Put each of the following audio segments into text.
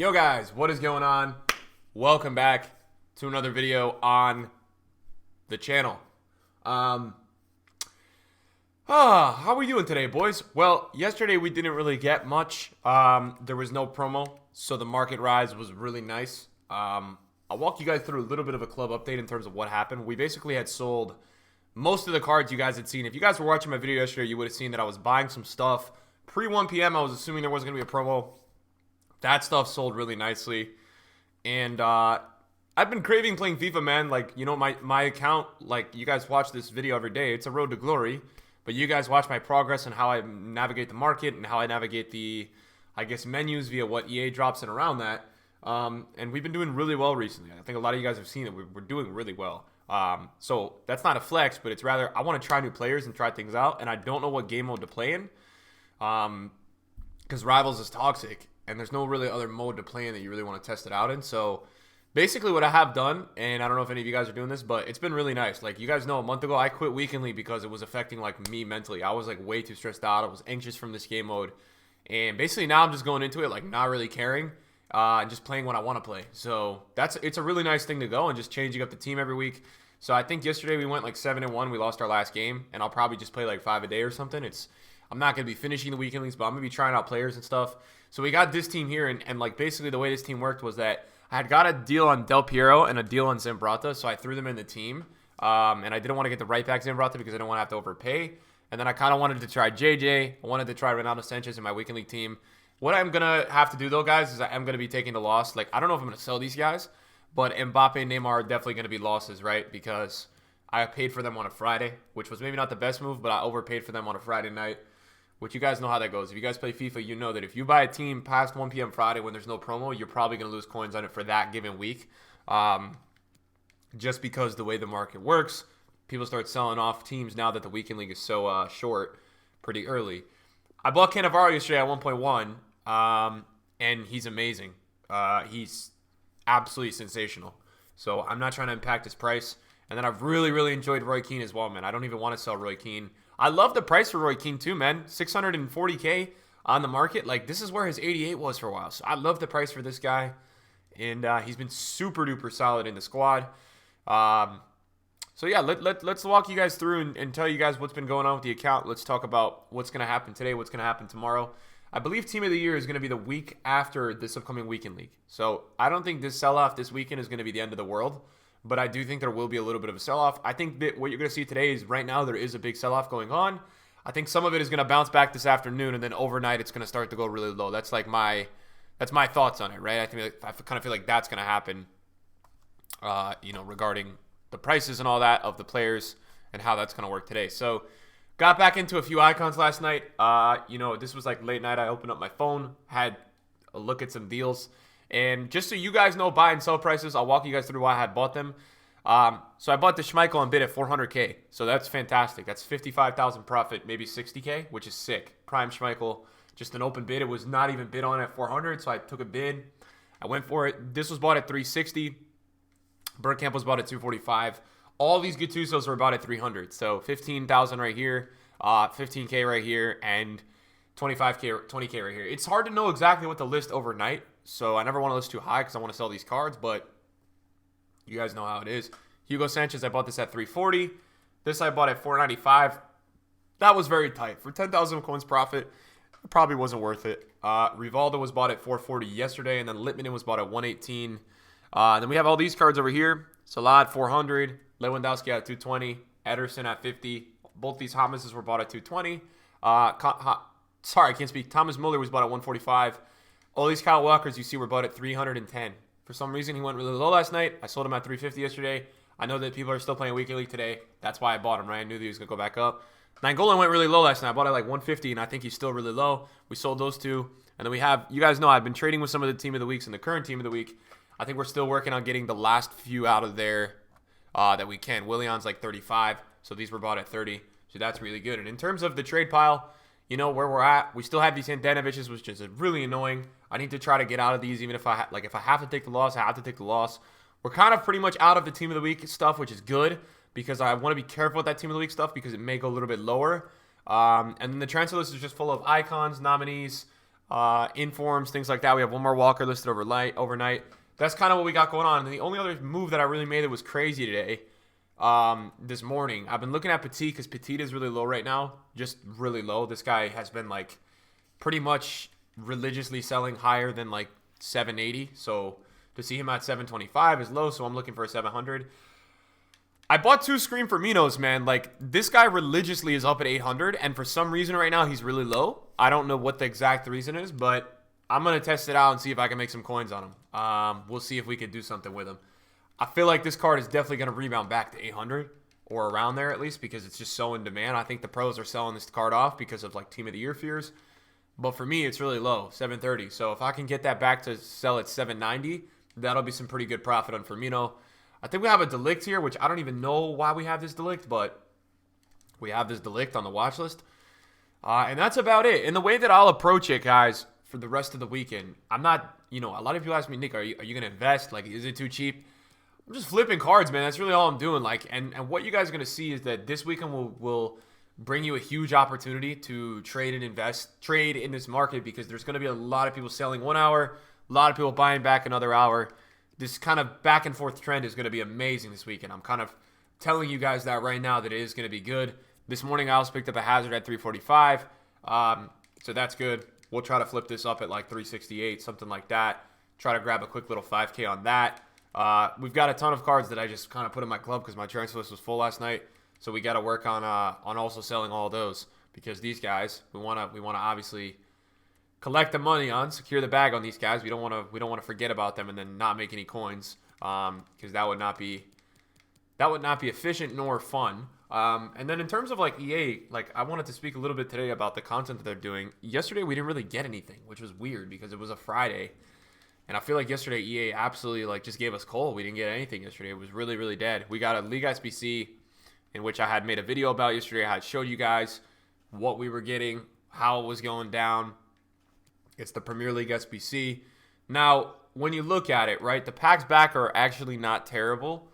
Yo guys, what is going on? Welcome back to another video on the channel. How are we doing today, boys? Well, yesterday we didn't really get much. There was no promo, so the market rise was really nice. I'll walk you guys through a little bit of a club update in terms of what happened. We basically had sold most of the cards you guys had seen. If you guys were watching my video yesterday, you would have seen that I was buying some stuff. Pre 1 p.m., I was assuming there wasn't going to be a promo. That stuff sold really nicely. And I've been craving playing FIFA, man. Like, you know, my account, like, you guys watch this video every day. It's a road to glory. But you guys watch my progress and how I navigate the market and how I navigate the, I guess, menus via what EA drops in around that. And we've been doing really well recently. I think a lot of you guys have seen it. We're doing really well. So that's not a flex, but it's rather I want to try new players and try things out. And I don't know what game mode to play in because Rivals is toxic. And there's no really other mode to play in that you really want to test it out in. So basically what I have done, and I don't know if any of you guys are doing this, but it's been really nice. Like, you guys know a month ago I quit weekly because it was affecting, like, me mentally. I was, like, way too stressed out. I was anxious from this game mode. And basically now I'm just going into it, like, not really caring and just playing what I want to play. So it's a really nice thing to go and just changing up the team every week. So I think yesterday we went, like, 7-1. We lost our last game. And I'll probably just play, like, 5 a day or something. I'm not going to be finishing the weeklies, but I'm going to be trying out players and stuff. So we got this team here, and like, basically the way this team worked was that I had got a deal on Del Piero and a deal on Zambrata, so I threw them in the team. And I didn't want to get the right back Zambrata because I didn't want to have to overpay. And then I kind of wanted to try JJ. I wanted to try Ronaldo Sanchez in my weekend league team. What I'm going to have to do, though, guys, is I am going to be taking the loss. Like, I don't know if I'm going to sell these guys, but Mbappe and Neymar are definitely going to be losses, right? Because I paid for them on a Friday, which was maybe not the best move, but I overpaid for them on a Friday night. Which you guys know how that goes. If you guys play FIFA, you know that if you buy a team past 1 p.m. Friday when there's no promo, you're probably going to lose coins on it for that given week. Just because the way the market works, people start selling off teams now that the weekend league is so short pretty early. I bought Cannavaro yesterday at 1.1, and he's amazing. He's absolutely sensational. So I'm not trying to impact his price. And then I've really, really enjoyed Roy Keane as well, man. I don't even want to sell Roy Keane. I love the price for Roy Keane too, man. 640K on the market. Like, this is where his 88 was for a while. So I love the price for this guy. And he's been super duper solid in the squad. So yeah, let's walk you guys through and tell you guys what's been going on with the account. Let's talk about what's going to happen today, what's going to happen tomorrow. I believe Team of the Year is going to be the week after this upcoming weekend league. So I don't think this sell-off this weekend is going to be the end of the world. But I do think there will be a little bit of a sell-off. I think that what you're going to see today is right now there is a big sell-off going on. I think some of it is going to bounce back this afternoon, and then overnight it's going to start to go really low. That's like my thoughts on it, right? I kind of feel like that's going to happen, regarding the prices and all that of the players and how that's going to work today. So got back into a few icons last night. This was like late night. I opened up my phone, had a look at some deals. And just so you guys know buy and sell prices, I'll walk you guys through why I had bought them. So I bought the Schmeichel on bid at 400K. So that's fantastic. That's 55,000 profit, maybe 60K, which is sick. Prime Schmeichel, just an open bid. It was not even bid on at 400, so I took a bid. I went for it. This was bought at 360. Bergkamp was bought at 245. All these Gattusos were bought at 300. So 15,000 right here, 15K right here, and 25K or 20K right here. It's hard to know exactly what to list overnight. So I never want to list too high because I want to sell these cards, but you guys know how it is. Hugo Sanchez, I bought this at 340. This I bought at 495. That was very tight. For 10,000 coins profit, it probably wasn't worth it. Rivaldo was bought at 440 yesterday, and then Littmanen was bought at 118. Then we have all these cards over here. Salah at 400. Lewandowski at 220. Ederson at 50. Both these Jameses were bought at 220. Sorry, I can't speak. Thomas Muller was bought at 145. All these Kyle Walkers you see were bought at 310. For some reason, he went really low last night. I sold him at 350 yesterday. I know that people are still playing Weekly League today. That's why I bought him, right? I knew that he was going to go back up. Nangolan went really low last night. I bought it like 150, and I think he's still really low. We sold those two. And then we have, you guys know, I've been trading with some of the Team of the Weeks and the current Team of the Week. I think we're still working on getting the last few out of there that we can. Willian's like 35, so these were bought at 30. So that's really good. And in terms of the trade pile, you know where we're at. We still have these Handanoviches, which is really annoying. I need to try to get out of these, even if I have to take the loss, I have to take the loss. We're kind of pretty much out of the Team of the Week stuff, which is good because I want to be careful with that Team of the Week stuff because it may go a little bit lower. And then the transfer list is just full of icons, nominees, informs, things like that. We have one more Walker listed overnight. That's kind of what we got going on. And the only other move that I really made that was crazy today, this morning, I've been looking at Petit because Petit is really low right now, just really low. This guy has been like pretty much religiously selling higher than like 780. So to see him at 725 is low. So I'm looking for a 700. I bought 2 Scream Firminos, man. Like, this guy religiously is up at 800, and for some reason right now he's really low. I don't know what the exact reason is, but I'm going to test it out and see if I can make some coins on him. We'll see if we can do something with him. I feel like this card is definitely going to rebound back to 800, or around there at least, because it's just so in demand. I think the pros are selling this card off because of, like, Team of the Year fears. But for me, it's really low, 730. So if I can get that back to sell at 790, that'll be some pretty good profit on Firmino. I think we have a Delict here, which I don't even know why we have this Delict, but we have this Delict on the watch list. And that's about it. And the way that I'll approach it, guys, for the rest of the weekend, I'm not, a lot of people ask me, Nick, are you going to invest? Like, is it too cheap? I'm just flipping cards, man. That's really all I'm doing. Like, and what you guys are going to see is that this weekend will bring you a huge opportunity to trade and trade in this market, because there's going to be a lot of people selling 1 hour, a lot of people buying back another hour. This kind of back and forth trend is going to be amazing this weekend. I'm kind of telling you guys that right now, that it is going to be good. This morning I also picked up a hazard at 345, so that's good. We'll try to flip this up at like 368, something like that. Try to grab a quick little 5K on that. We've got a ton of cards that I just kind of put in my club because my transfer list was full last night. So we got to work on also selling all those, because these guys we want to obviously collect the money on, secure the bag on these guys. We don't want to forget about them and then not make any coins, because that would not be efficient nor fun. And then in terms of like EA, like I wanted to speak a little bit today about the content that they're doing. Yesterday we didn't really get anything, which was weird because it was a Friday, and I feel like yesterday EA absolutely like just gave us coal. We didn't get anything yesterday. It was really, really dead. We got a League SBC, in which I had made a video about yesterday. I had showed you guys what we were getting, how it was going down. It's the Premier League SBC. Now, when you look at it, right, the packs back are actually not terrible.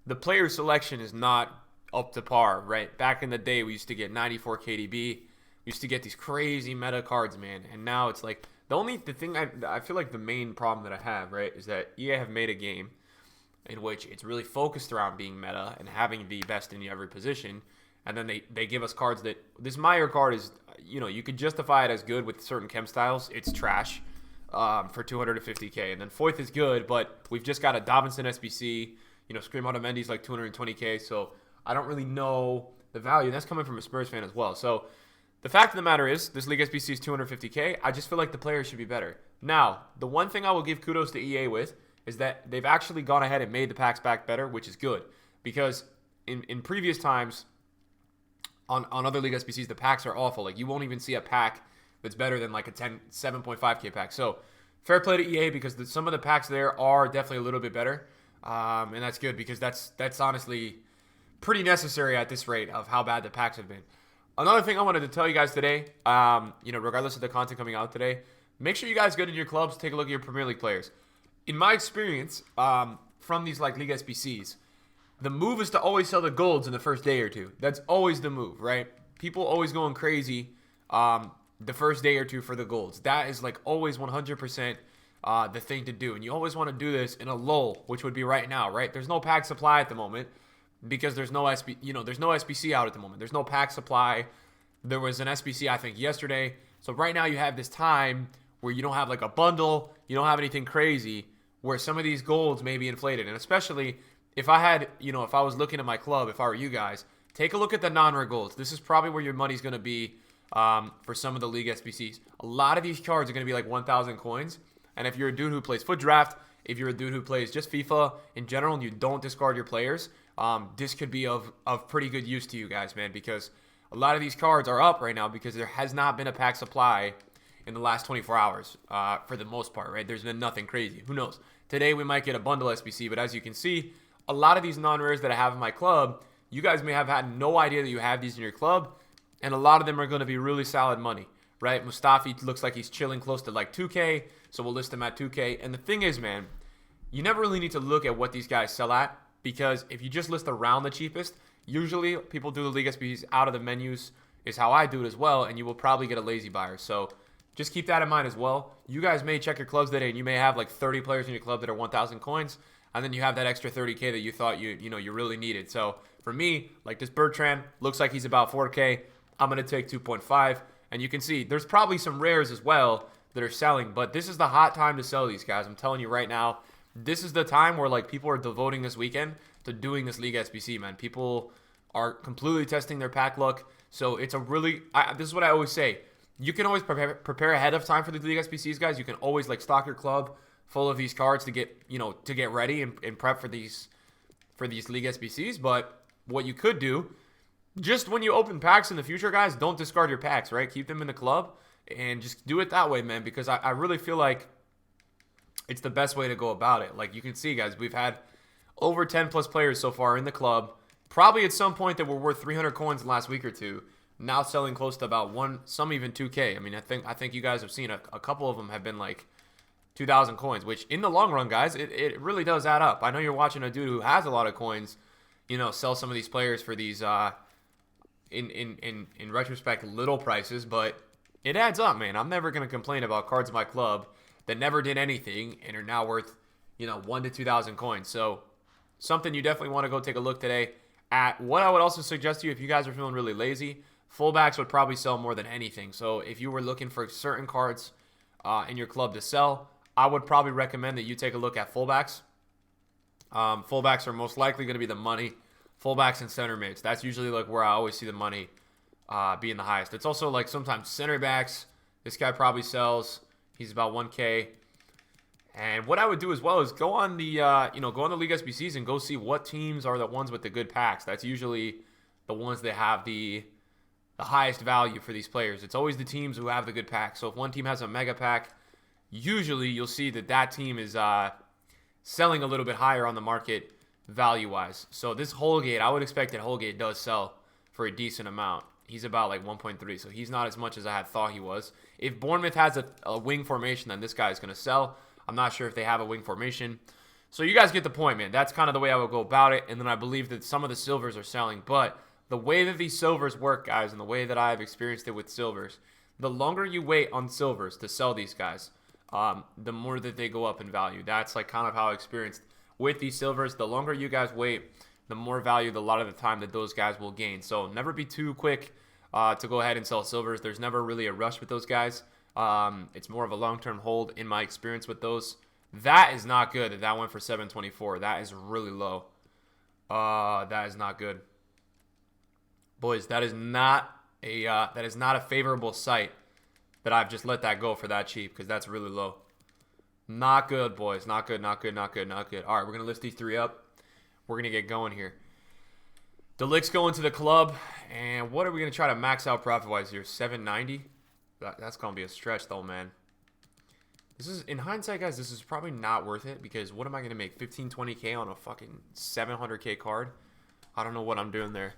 The player selection is not up to par, right? Back in the day, we used to get 94 KDB. We used to get these crazy meta cards, man. And now it's like, the thing I feel like the main problem that I have, right, is that EA have made a game in which it's really focused around being meta and having the best in every position. And then they give us cards that, this Meyer card is, you could justify it as good with certain chem styles. It's trash for 250K. And then Foyth is good, but we've just got a Davinson SBC. Scream Otamendi's like 220K. So I don't really know the value. That's coming from a Spurs fan as well. So the fact of the matter is, this League SBC is 250K. I just feel like the players should be better. Now, the one thing I will give kudos to EA with is that they've actually gone ahead and made the packs back better, which is good. Because in previous times, on other League SBCs, the packs are awful. Like, you won't even see a pack that's better than like a 7.5K pack. So, fair play to EA, because some of the packs there are definitely a little bit better. And that's good, because that's honestly pretty necessary at this rate of how bad the packs have been. Another thing I wanted to tell you guys today, regardless of the content coming out today, make sure you guys go to your clubs, take a look at your Premier League players. In my experience, from these like League SBCs, the move is to always sell the golds in the first day or two. That's always the move, right? People always going crazy the first day or two for the golds. That is like always 100% the thing to do. And you always want to do this in a lull, which would be right now, right? There's no pack supply at the moment because there's no there's no SBC out at the moment. There's no pack supply. There was an SBC, I think, yesterday. So right now you have this time where you don't have like a bundle, you don't have anything crazy, where some of these golds may be inflated. And especially if I had, if I was looking at my club, if I were you guys, take a look at the non-rare golds. This is probably where your money's going to be for some of the League SBCs. A lot of these cards are going to be like 1,000 coins. And if you're a dude who plays Foot Draft, if you're a dude who plays just FIFA in general and you don't discard your players, this could be of pretty good use to you guys, man, because a lot of these cards are up right now because there has not been a pack supply in the last 24 hours for the most part, right? There's been nothing crazy. Who knows? Today we might get a bundle SBC, but as you can see, a lot of these non-rares that I have in my club, you guys may have had no idea that you have these in your club, and a lot of them are going to be really solid money, right? Mustafi looks like he's chilling close to like 2K, so we'll list him at 2K. And the thing is, man, you never really need to look at what these guys sell at, because if you just list around the cheapest, usually people do the League SBCs out of the menus, is how I do it as well, and you will probably get a lazy buyer. So just keep that in mind as well. You guys may check your clubs today, and you may have like 30 players in your club that are 1,000 coins, and then you have that extra 30K that you thought you really needed. So for me, like this Bertrand looks like he's about 4K. I'm gonna take 2.5, and you can see there's probably some rares as well that are selling, but this is the hot time to sell these guys. I'm telling you right now, this is the time where like people are devoting this weekend to doing this League SBC, man. People are completely testing their pack luck. So it's a really, this is what I always say. You can always prepare ahead of time for the League SBCs, guys. You can always like stock your club full of these cards to get, to get ready and prep for these League SBCs. But what you could do, just when you open packs in the future, guys, don't discard your packs, right? Keep them in the club and just do it that way, man, because I really feel like it's the best way to go about it. Like you can see, guys, we've had over 10 plus players so far in the club. Probably at some point that were worth 300 coins in the last week or two. Now selling close to about some even 2K. I mean, I think you guys have seen a couple of them have been like 2,000 coins, which in the long run, guys, it really does add up. I know you're watching a dude who has a lot of coins, sell some of these players for these in retrospect little prices, but it adds up, man. I'm never gonna complain about cards in my club that never did anything and are now worth 1 to 2,000 coins. So something you definitely want to go take a look today at. What I would also suggest to you, if you guys are feeling really lazy, fullbacks would probably sell more than anything. So if you were looking for certain cards in your club to sell, I would probably recommend that you take a look at fullbacks. Fullbacks are most likely going to be the money. Fullbacks and center mids. That's usually like where I always see the money being the highest. It's also like sometimes center backs. This guy probably sells. He's about 1K. And what I would do as well is go on the go on the League SBCs and go see what teams are the ones with the good packs. That's usually the ones that have the highest value for these players. It's always the teams who have the good packs. So if one team has a mega pack, usually you'll see that team is selling a little bit higher on the market value-wise. So this Holgate, I would expect that Holgate does sell for a decent amount. He's about like 1.3, so he's not as much as I had thought he was. If Bournemouth has a wing formation, then this guy is going to sell. I'm not sure if they have a wing formation. So you guys get the point, man. That's kind of the way I would go about it. And then I believe that some of the silvers are selling. But the way that these silvers work, guys, and the way that I've experienced it with silvers, the longer you wait on silvers to sell these guys, the more that they go up in value. That's like kind of how I experienced with these silvers. The longer you guys wait, the more value a lot of the time that those guys will gain. So never be too quick to go ahead and sell silvers. There's never really a rush with those guys. It's more of a long-term hold in my experience with those. That is not good. That went for 724. That is really low. That is not good. Boys, that is not a favorable sight that I've just let that go for that cheap, because that's really low. Not good, boys. Not good, not good, not good, not good. All right, we're going to list these three up. We're going to get going here. Delict's going to the club. And what are we going to try to max out profit-wise here? 790? That's going to be a stretch, though, man. This is, in hindsight, guys, this is probably not worth it, because what am I going to make? 15, 20K on a fucking 700K card? I don't know what I'm doing there.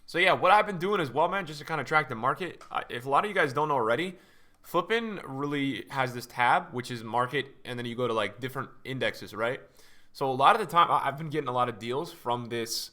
So, yeah, what I've been doing as well, man, just to kind of track the market. If a lot of you guys don't know already, Flippin really has this tab, which is market, and then you go to, like, different indexes, right? So, a lot of the time, I've been getting a lot of deals from this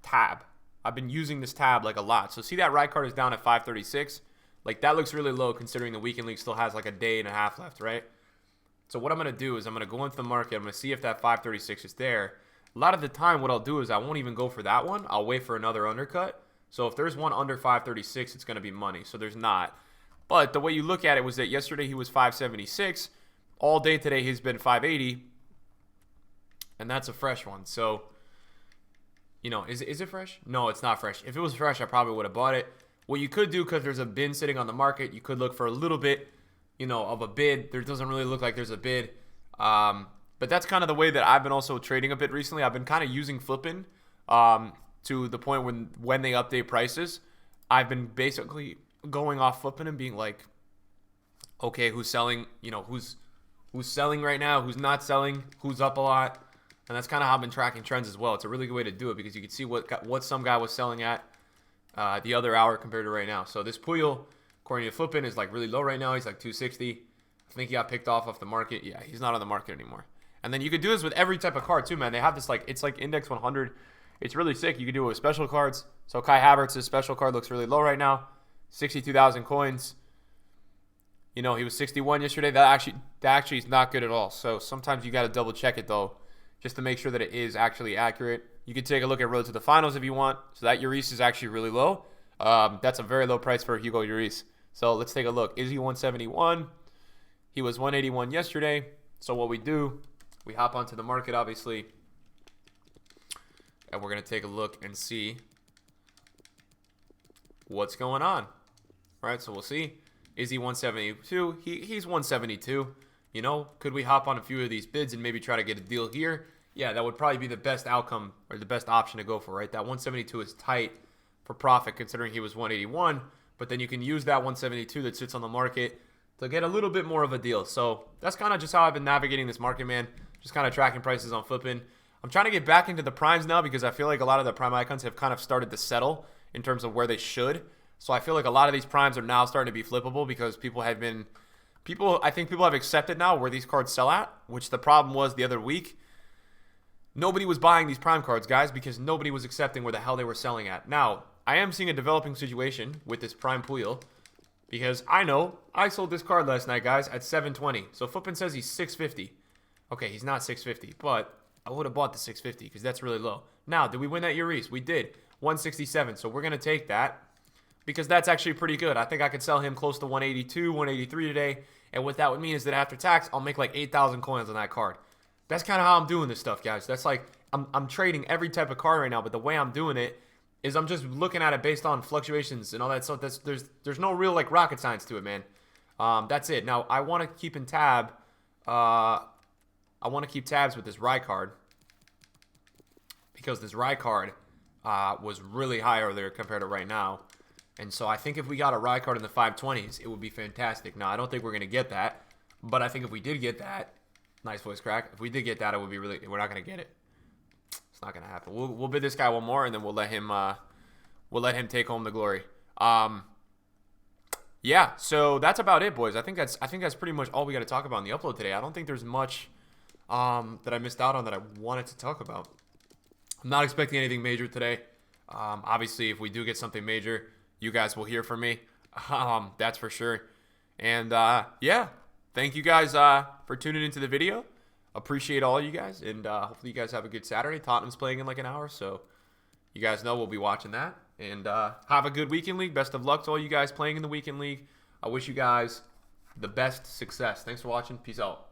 tab. I've been using this tab, like, a lot. So, see that right card is down at 536? Like, that looks really low considering the weekend league still has, like, a day and a half left, right? So, what I'm going to do is I'm going to go into the market. I'm going to see if that 536 is there. A lot of the time, what I'll do is I won't even go for that one. I'll wait for another undercut. So, if there's one under 536, it's going to be money. So, there's not. But the way you look at it was that yesterday he was 576. All day today he's been 580. And that's a fresh one. So, is it fresh? No, it's not fresh. If it was fresh, I probably would have bought it. What you could do, because there's a bin sitting on the market, you could look for a little bit, of a bid. There doesn't really look like there's a bid. But that's kind of the way that I've been also trading a bit recently. I've been kind of using Flippin to the point when they update prices. I've been basically going off Flippin and being like, okay, who's selling? Who's selling right now? Who's not selling? Who's up a lot? And that's kind of how I've been tracking trends as well. It's a really good way to do it, because you can see what some guy was selling at the other hour compared to right now. So this Puyol, according to Flippin, is like really low right now. He's like 260. I think he got picked off the market. Yeah, he's not on the market anymore. And then you could do this with every type of card too, man. They have this it's like index 100. It's really sick. You can do it with special cards. So Kai Havertz's special card looks really low right now. 62,000 coins. You know, he was 61 yesterday. That actually is not good at all. So sometimes you got to double check it though, just to make sure that it is actually accurate. You can take a look at Road to the Finals if you want. So that Lloris is actually really low. That's a very low price for Hugo Lloris. So let's take a look. Is he 171? He was 181 yesterday. So what we do, we hop onto the market, obviously, and we're going to take a look and see what's going on. All right, so we'll see. Is he 172? He's 172. You know, could we hop on a few of these bids and maybe try to get a deal here? Yeah, that would probably be the best outcome or the best option to go for, right? That 172 is tight for profit considering he was 181, but then you can use that 172 that sits on the market to get a little bit more of a deal. So that's kind of just how I've been navigating this market, man. Just kind of tracking prices on flipping. I'm trying to get back into the primes now because I feel like a lot of the prime icons have kind of started to settle in terms of where they should. So I feel like a lot of these primes are now starting to be flippable because I think people have accepted now where these cards sell at, which the problem was the other week. Nobody was buying these prime cards, guys, because nobody was accepting where the hell they were selling at. Now, I am seeing a developing situation with this prime Puyol because I know I sold this card last night, guys, at 720. So Flippin says he's 650. Okay, he's not 650, but I would have bought the 650 because that's really low. Now, did we win that Lloris? We did. 167. So we're going to take that because that's actually pretty good. I think I could sell him close to 182, 183 today. And what that would mean is that after tax, I'll make like 8,000 coins on that card. That's kind of how I'm doing this stuff, guys. That's like, I'm trading every type of card right now, but the way I'm doing it is I'm just looking at it based on fluctuations and all that stuff. There's no real like rocket science to it, man. That's it. Now, I want to keep in tab, I want to keep tabs with this Rye card because this Rye card was really high earlier compared to right now. And so I think if we got a Rye card in the 520s, it would be fantastic. Now, I don't think we're going to get that, but I think if we did get that, nice voice crack. If we did get that, it would be really. We're not gonna get it. It's not gonna happen. We'll bid this guy one more, and then we'll let him take home the glory. Yeah. So that's about it, boys. I think that's pretty much all we got to talk about in the upload today. I don't think there's much that I missed out on that I wanted to talk about. I'm not expecting anything major today. Obviously, if we do get something major, you guys will hear from me. That's for sure. And yeah. Thank you guys for tuning into the video. Appreciate all you guys, and hopefully you guys have a good Saturday. Tottenham's playing in like an hour, so you guys know we'll be watching that. And have a good weekend league. Best of luck to all you guys playing in the weekend league. I wish you guys the best success. Thanks for watching. Peace out.